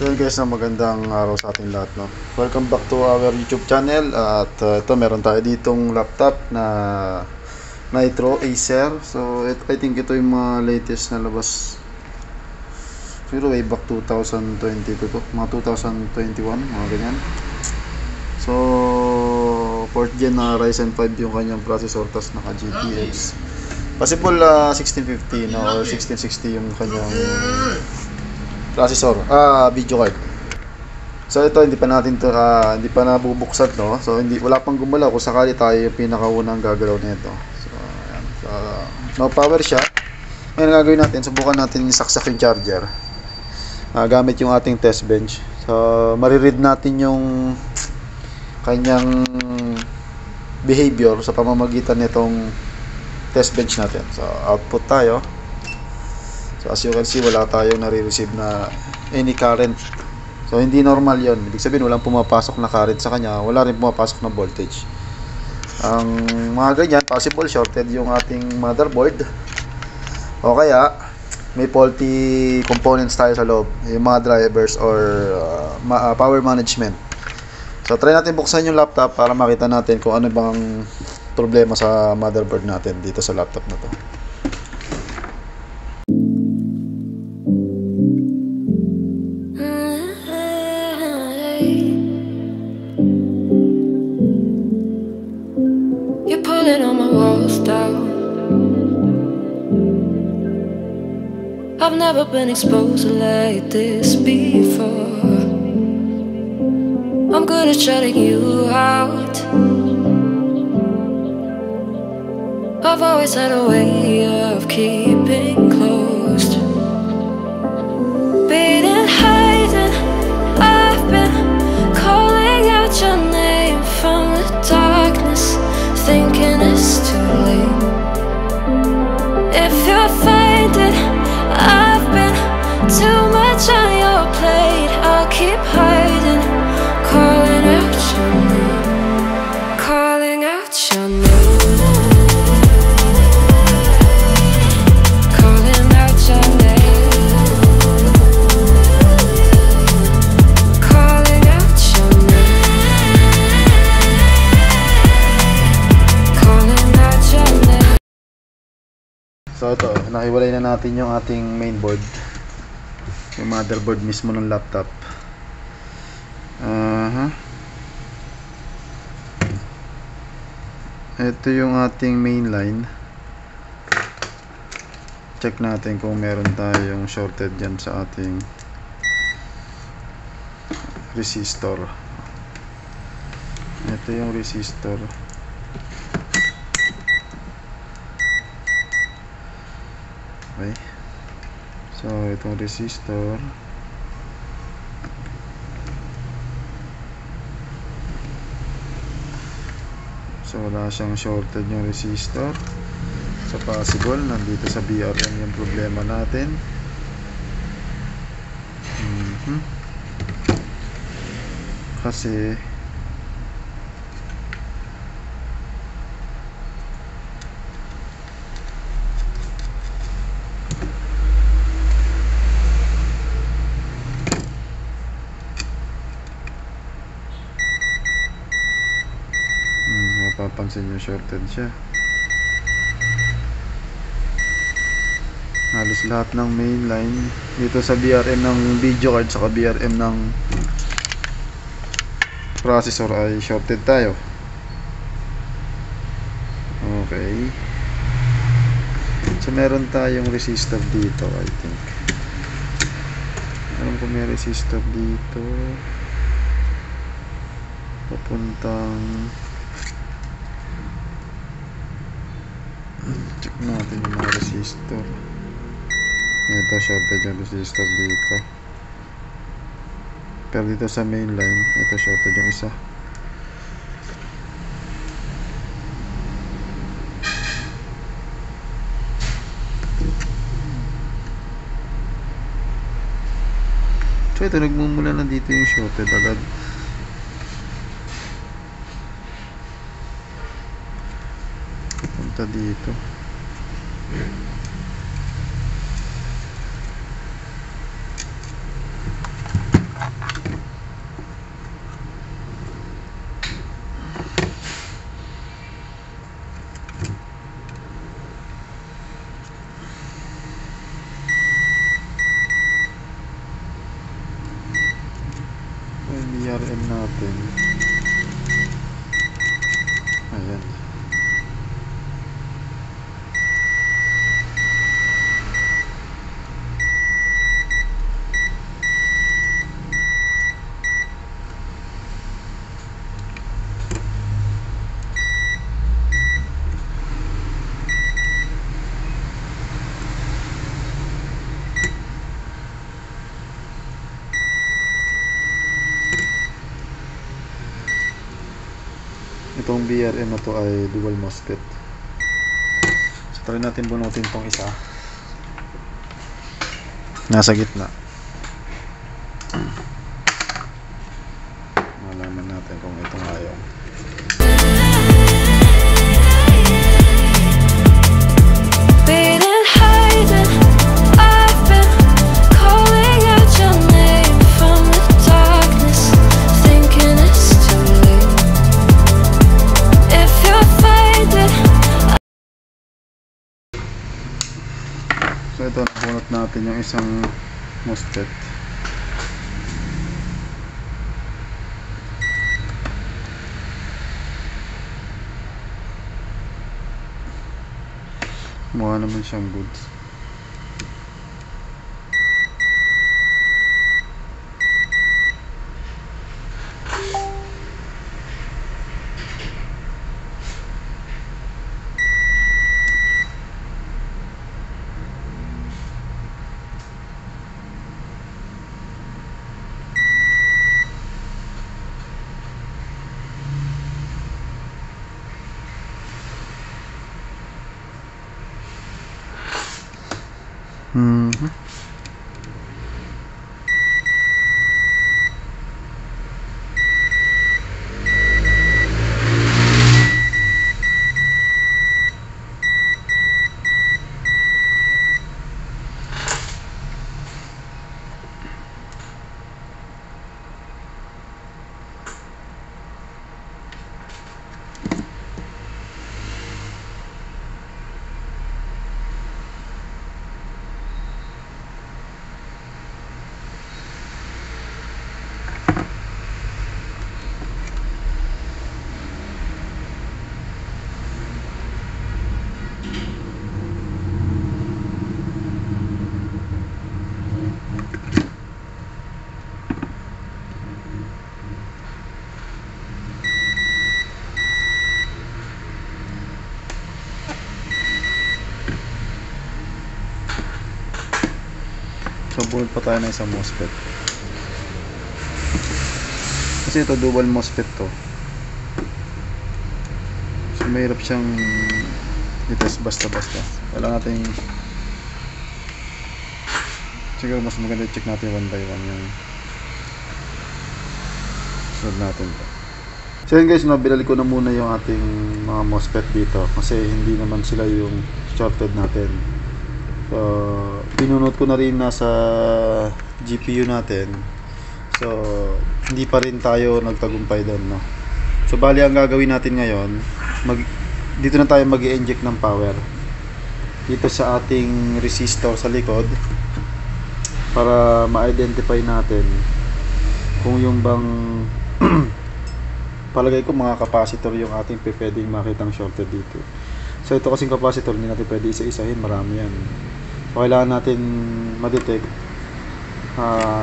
So yun guys, na magandang araw sa ating lahat, no? Welcome back to our YouTube channel. At ito, meron tayo ditong laptop na Nitro Acer. So I think ito yung mga latest na labas. Pero way back 2022 to, mga 2021, mga ganyan. So 4th gen na Ryzen 5 yung kanyang processor, tas naka GTX. Possible 1650 or 1660 yung kanyang processor, video card. So ito hindi pa natin to, hindi pa nabubuksan, no. So wala pang gumalaw, kung sakali tayo yung pinakaunang gagalaw nito. So ayan. So, no power siya. Ngayon gagawin natin, subukan natin isaksak yung charger. Gamit yung ating test bench. So mariread natin yung kanyang behavior sa pamamagitan nitong test bench natin. So output tayo. So as you can see, wala tayong nare-receive na any current. So hindi normal yon. Ibig sabihin walang pumapasok na current sa kanya, wala rin pumapasok na voltage. Ang mga ganyan, possible shorted yung ating motherboard, o kaya may faulty components tayo sa loob, yung mga drivers or power management. So try natin buksan yung laptop para makita natin kung ano bang problema sa motherboard natin dito sa laptop na to. On my walls down. I've never been exposed like this before. I'm good at shutting you out. I've always had a way of keeping closed. Being hiding, I've been calling out your name from the darkness, thinking it's too late. If you're finding I've been too much on your plate, I'll keep hiding, calling out your name, calling out your name, calling out your name, calling out your name. So ito, nahiwalay na natin yung ating mainboard, yung motherboard mismo ng laptop. Ito yung ating mainline. Check natin kung meron tayong shorted dyan sa ating resistor. Ito yung resistor. Okay. So itong resistor, so wala siyang shorted yung resistor. So possible nandito sa BRM yung problema natin. Kasi mapapansin nyo shorted siya. Halos lahat ng mainline dito sa BRM ng video card saka BRM ng processor ay shorted tayo. Okay. So meron tayong resistor dito, I think. Alam ko may resistor dito papuntang, check natin yung mga resistor. Ito, shorted yung resistor dito. Pero dito sa mainline, ito shorted yung isa. So ito, nagmumula na dito yung shorted agad. Punta dito. yung BRM natin. Ayan. Itong BRM na to ay dual MOSFET. So try natin bunutin tong isa. Nasa gitna. Malaman natin kung ito nga yung Waiting, hiding, I've been calling out your name from the darkness, thinking it's too late. If you're faded, so ito, nabunot natin yung isang MOSFET. Mukha naman siyang goods. So bunod pa tayo ng isang MOSFET. Kasi ito dual MOSFET to. So mahirap siyang i-test basta-basta. Kailangan natin, siguro mas maganda check natin one by one yung sunod natin to. So yun guys, binali ko na muna yung ating mga MOSFET dito kasi hindi naman sila yung shorted natin. So, pinunot ko na rin nasa GPU natin. So, hindi pa rin tayo nagtagumpay doon, no? So, bali ang gagawin natin ngayon, dito na tayo mag-i-inject ng power. Dito sa ating resistor sa likod para ma-identify natin kung yung bang palagay ko mga capacitor yung ating pwedeng makitang shorted dito. So, ito kasing capacitor, hindi natin pwede isa-isahin, marami yan. So, kailangan natin ma-detect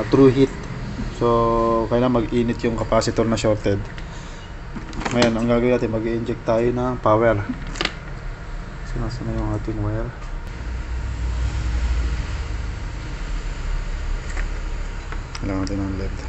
through heat. So, kailangan mag-init yung capacitor na shorted. Ngayon, ang gagawin natin, mag-inject tayo ng power. So, nasa na yung ating wire? Kailangan natin ng LED.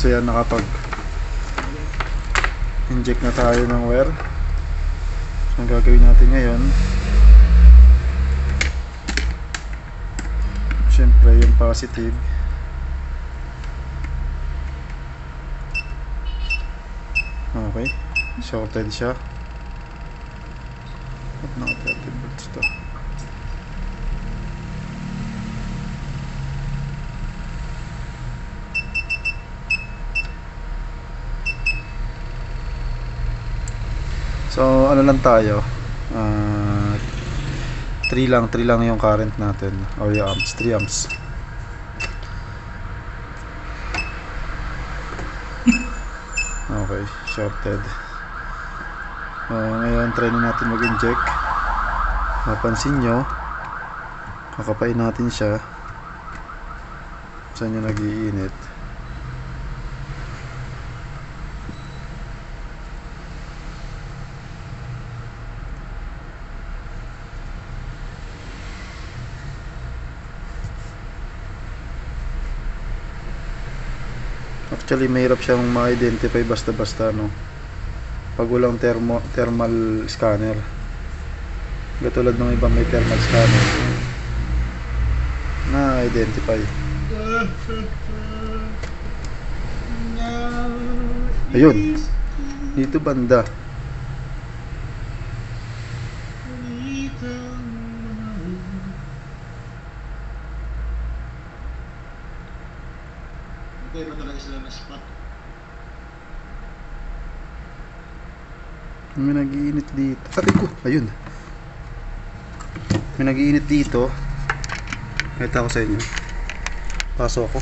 So yan, nakapag inject na tayo ng wire. So ang gagawin natin ngayon, syempre yung positive, okay, shorted siya at naka 30 volts to. So ano lang tayo, 3 lang yung current natin, or yung amps, 3 amps. Okay, shorted. Ngayon try na natin mag-inject. Mapansin nyo, kakapain natin siya. Saan yung nag-iinit. Actually, mahirap siyang ma-identify basta-basta, no? Pag walang thermal scanner. Katulad ng iba may thermal scanner na-identify. Ayun. Dito banda. Pero talaga sila na spot. May nag-iinit dito. Sabi ko, ayun. May nag-iinit dito. Nakita ko sa inyo. Pasok ako.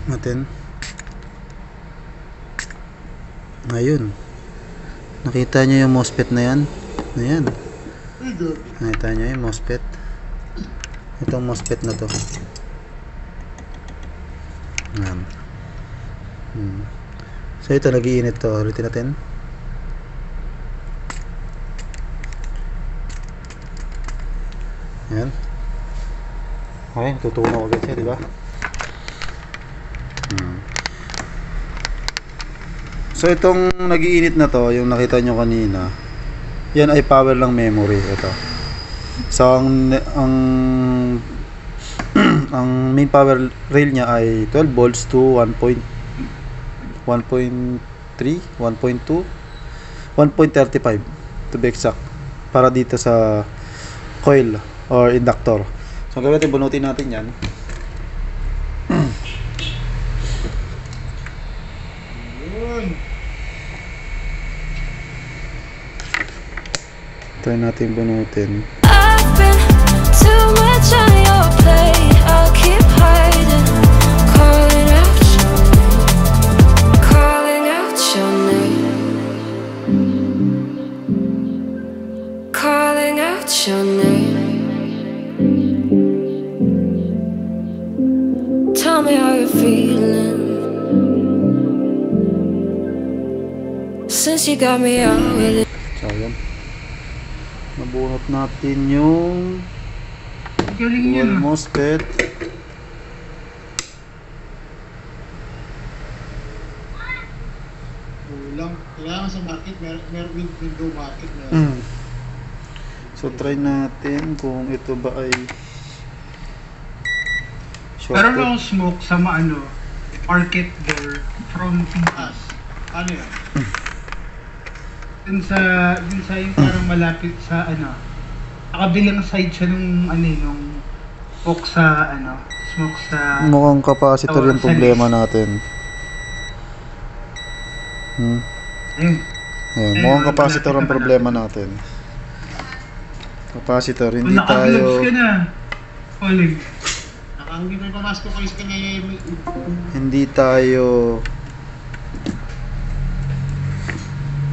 Natin. Ayun. Nakita nyo yung MOSFET na yan? Ayan. Nakita nyo yung MOSFET. Itong MOSFET na to. Ayan. So ito nag-iinit to. Ulitin natin. Ayan. Okay, tutunaw agad siya, diba? So itong nag-iinit na to, yung nakita nyo kanina, yan ay power ng memory. Ito. So ang main power rail niya ay 12 volts to 1.3, 1.2, 1.35 to be exact, para dito sa coil or inductor. So gawin natin, bunutin natin yan. Try natin bunutin. I've been too much on your plate. I'll keep hiding, calling out your name, calling out your name. Tell me how you're feeling since you got me out with it. So yun, nabunot natin yung dual MOSFET. Kulang. Kailangan sa market, meron window market na. So try natin kung ito ba ay Meron shorted. akong smoke sa market door from Pinas. Ano yan? Dun sa yung parang malapit sa nakabilang side siya nung nung smoke sa smoke sa Mukhang capacitor yung sa problema list. natin. Ayun. Ayan, mukhang capacitor ang problema natin. Capacitor, Kung hindi naka-gloves ka tayo na, Oleg. Hindi pa pamasko kayo sa kanya.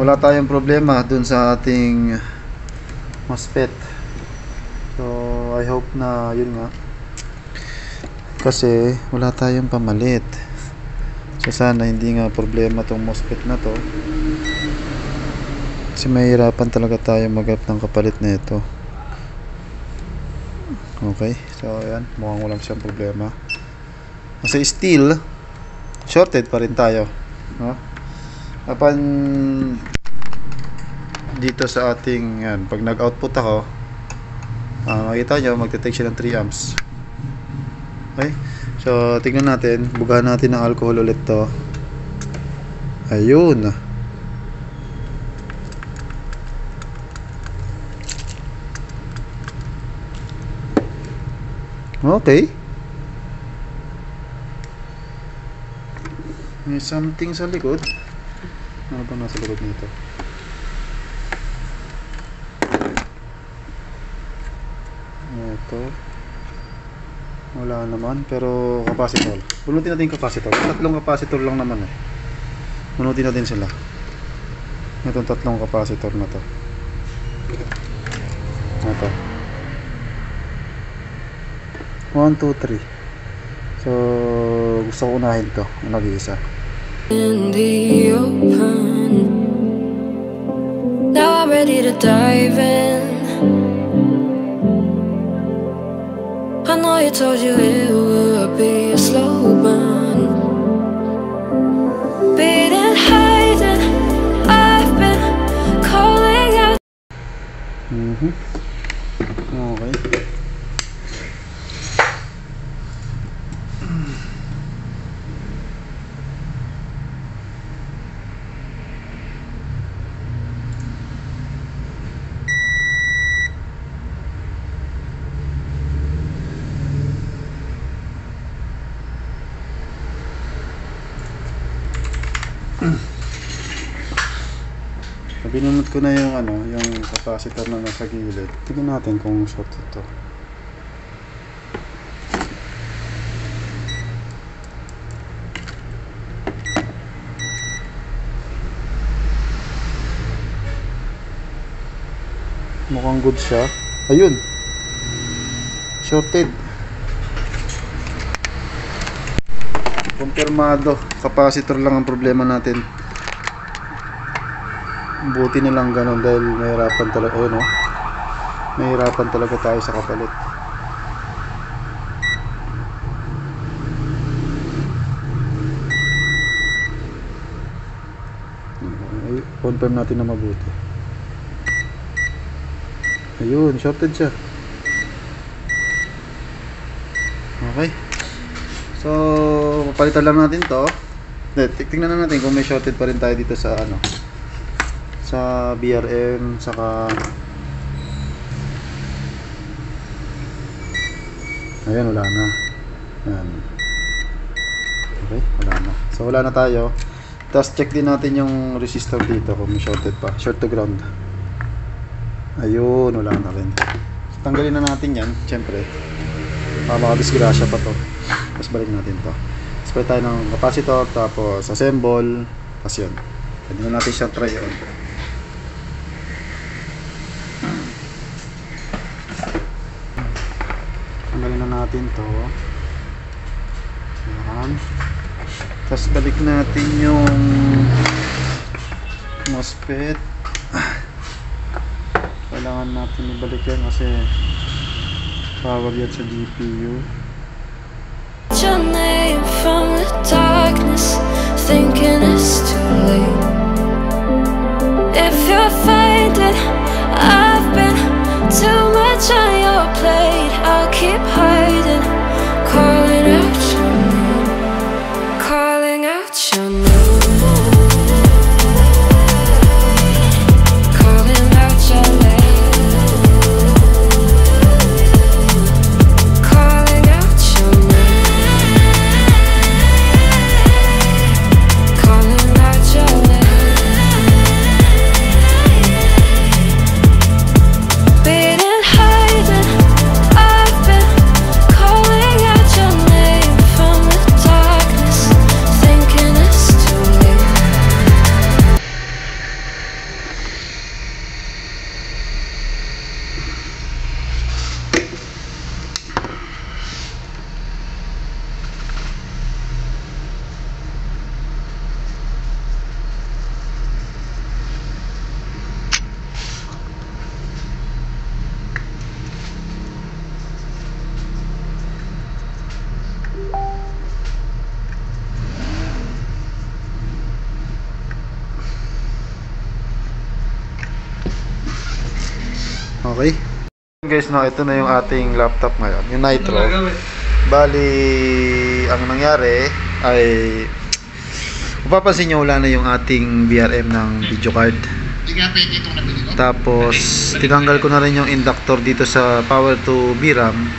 wala tayong problema dun sa ating MOSFET. So I hope na yun nga, kasi wala tayong pamalit. So sana hindi nga problema tong MOSFET na to, kasi mahirapan talaga tayo maghanap ng kapalit na ito. Okay, so ayan, mukhang walang siyang problema. Kasi still shorted pa rin tayo, no? Upon dito sa ating yan, pag nag-output ako, makita nyo, magte-take siya ng 3 amps. Okay, so tignan natin, bugahan natin ng alcohol ulit to. Ayun. Okay. May something sa likod. Ano ba nasa likod nito? Ito. Wala naman, pero capacitor. Bunutin natin yung capacitor. 3 capacitor lang naman eh. Bunutin natin sila. Itong 3 capacitor na to. Ito. 1, 2, 3. So, gusto ko unahin to. Nag-iisa. In the open, now I'm ready to dive in. I know you told you it would be a slow burn, beating highs and I've been calling out. Okay. Binunod ko na yung yung capacitor na nasa gilid. Tingnan natin kung short ito. Mukhang good siya. Ayun. Shorted. Kumpirmado. Capacitor lang ang problema natin. Buti na lang ganun dahil mahirapan talaga, no? Mahirapan talaga tayo sa kapalit. Confirm natin na mabuti. Ayun, shorted siya. Okay. So, papalitan lang natin to. Tingnan na natin kung may shorted pa rin tayo dito sa sa BRM, saka ayan, wala na. Ayan. Okay, wala na. So wala na tayo. Tapos check din natin yung resistor dito kung may shorted pa. Short to ground. Ayun, wala na rin. So, tanggalin na natin yan, syempre. Makadisgrasya pa to. Tapos balik natin to. Spray tayo ng capacitor, tapos assemble, tapos yun. Pwede na natin siyang try on. Tanggalin na natin to. Ayan. Tapos balik natin yung MOSFET. Kailangan natin ibalik yan kasi power yan sa GPU. Your name from the darkness, thinking it's too late. If you're finding I've been too much on your plate, I'll keep hiding, calling out your name, calling out your name, calling out your name, calling out your name, calling out your name. Okay? Guys, no, ito na yung ating laptop ngayon, yung Nitro. Bali, ang nangyari ay mapapansin nyo wala na yung ating VRM ng video card. Hindi kaya pwede itong nabili ko? Tapos, tinanggal ko na rin yung inductor dito sa power to VRAM.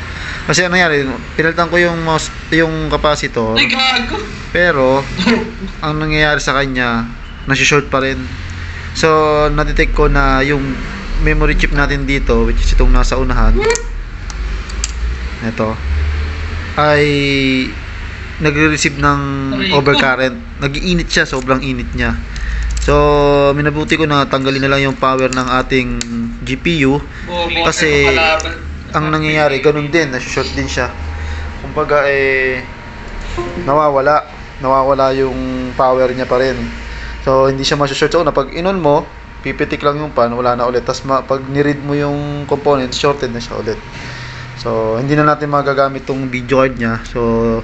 Kasi ano nangyari, pinalitan ko yung mouse, yung capacitor. Ay, gago! Pero, ang nangyayari sa kanya, nasi-short pa rin. So, na-detect ko na yung memory chip natin dito, which is itong nasa unahan, ito, ay nagre-receive ng overcurrent. Nag-iinit siya, sobrang init niya. So, minabuti ko na tanggalin na lang yung power ng ating GPU kasi ang nangyayari, ganun din, nasi-short din siya. Kumbaga nawawala yung power niya pa rin. So, hindi siya ma-short. So, pag inon mo, pipitik lang yung pan, wala na ulit. Tapos pag ni-read mo yung component, shorted na siya ulit. So, hindi na natin magagamit tong video card niya. So,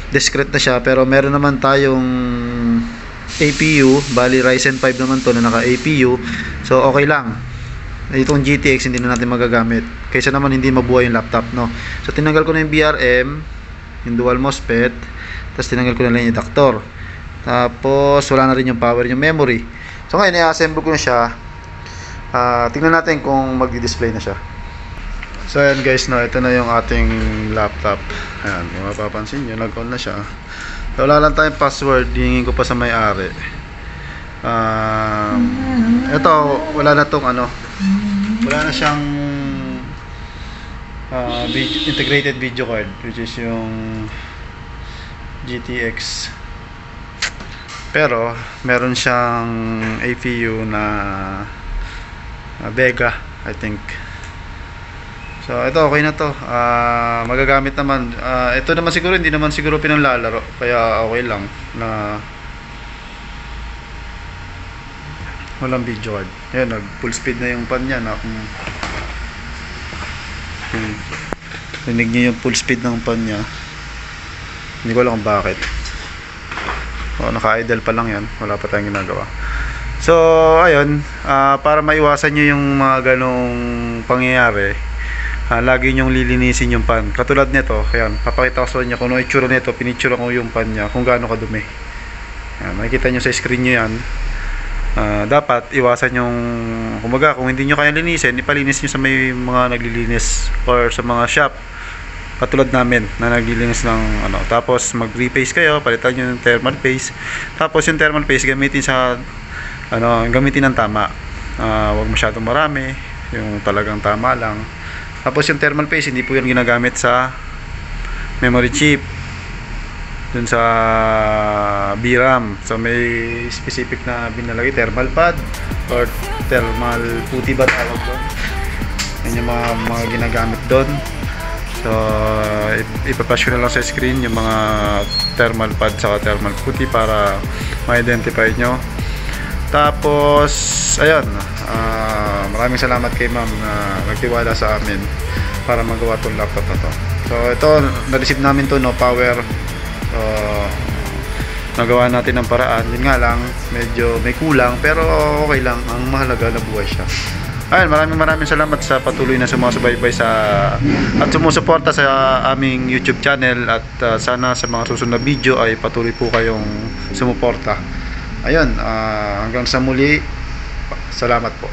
discrete na siya. Pero meron naman tayong APU. Bali, Ryzen 5 naman to na naka-APU. So, okay lang. Itong GTX, hindi na natin magagamit. Kaysa naman hindi mabuhay yung laptop, no? So, tinanggal ko na yung VRM, yung dual MOSFET. Tapos, tinanggal ko na lang yung inductor. Tapos, wala na rin yung power, yung memory. So, ngayon, i-assemble ko na siya. Tingnan natin kung magdi-display na siya. So, ayan guys, no, ito na yung ating laptop. Ayan, kung mapapansin nyo, nag-on na siya. So, wala lang tayong password, hingin ko pa sa may-ari. Ito, wala na tong ano, wala na siyang integrated video card, which is yung GTX. Pero, meron siyang APU na Vega, I think. So, ito, okay na to. Magagamit naman. Ito naman siguro, hindi naman siguro pinanglalaro. Kaya, okay lang na walang video card. Ayan, nag-full speed na yung pan niya. Rinig niyo yung full speed ng pan niya. Hindi ko alam kung bakit. Naka-idle pa lang yan, wala pa tayong ginagawa. So ayun, para maiwasan nyo yung mga ganong pangyayari, lagi nyong lilinisin yung pan. Katulad nito, ayan, papakita ko sa inyo kung ano itsura nito. Pinicture ko yung pan nya, kung gaano kadumi. Ayan, makikita nyo sa screen nyo yan. Dapat iwasan yung, kumbaga, kung hindi nyo kaya linisin, ipalinis nyo sa may mga naglilinis or sa mga shop katulad namin na naglilinis ng ano. Tapos mag-repaste kayo, palitan nyo yung thermal paste. Tapos yung thermal paste gamitin sa ano, gamitin ng tama. Huwag masyadong marami, yung talagang tama lang. Tapos yung thermal paste, hindi po yan ginagamit sa memory chip, dun sa VRAM. So may specific na binalagay, thermal pad or thermal puti ba tawag doon. Yan yung mga ginagamit doon. So ipapasyo na lang sa screen yung mga thermal pad saka thermal puti para ma-identify nyo. Tapos ayun, maraming salamat kay ma'am na nagtiwala sa amin para magawa tong laptop na to. So ito, na-receive namin to, no power. So nagawa natin ng paraan. Yun nga lang, medyo may kulang, pero okay lang. Ang mahalaga na buhay siya. Ayun, maraming salamat sa patuloy na sumusubaybay sa at sumusuporta sa aming YouTube channel, at sana sa mga susunod na video ay patuloy po kayong sumuporta. Ayun, hanggang sa muli, salamat po.